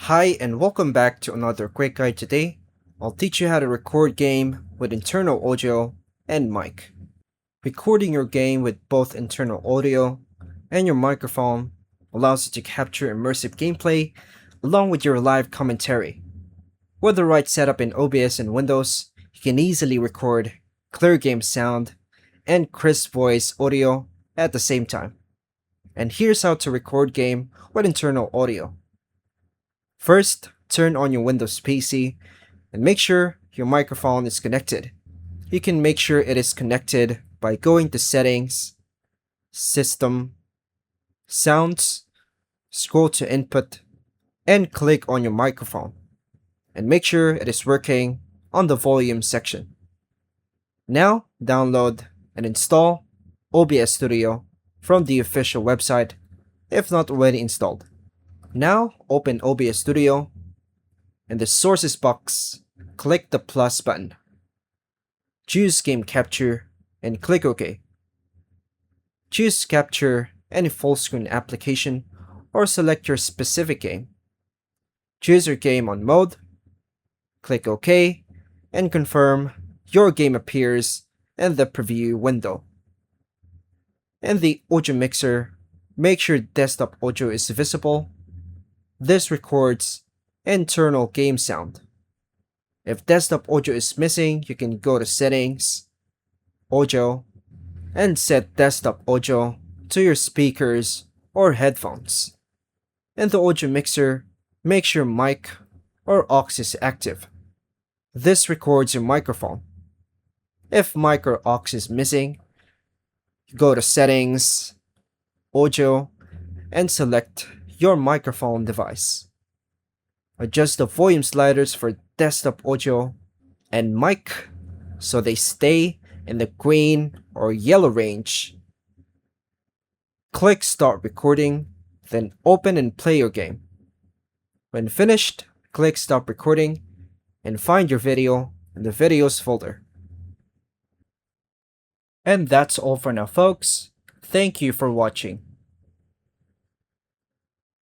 Hi and welcome back to another quick guide. Today, I'll teach you how to record game with internal audio and mic. Recording your game with both internal audio and your microphone allows you to capture immersive gameplay along with your live commentary. With the right setup in OBS and Windows, you can easily record clear game sound and crisp voice audio at the same time. And here's how to record game with internal audio. First, turn on your Windows PC and make sure your microphone is connected. You can make sure it is connected by going to Settings, System, Sounds, scroll to Input, and click on your microphone. And make sure it is working on the volume section. Now, download and install OBS Studio from the official website if not already installed. Now, open OBS Studio. In the Sources box, click the plus button. Choose Game Capture and click OK. Choose Capture any full screen application or select your specific game. Choose your game on mode, click OK, and confirm your game appears in the preview window. In the audio mixer, make sure desktop audio is visible. This records internal game sound. If desktop audio is missing, you can go to Settings, Audio, and set desktop audio to your speakers or headphones. In the audio mixer, make sure mic or aux is active. This records your microphone. If mic or aux is missing, go to Settings, Audio, and select your microphone device. Adjust the volume sliders for desktop audio and mic so they stay in the green or yellow range. Click Start Recording, then open and play your game. When finished, click Stop Recording and find your video in the Videos folder. And that's all for now, folks. Thank you for watching.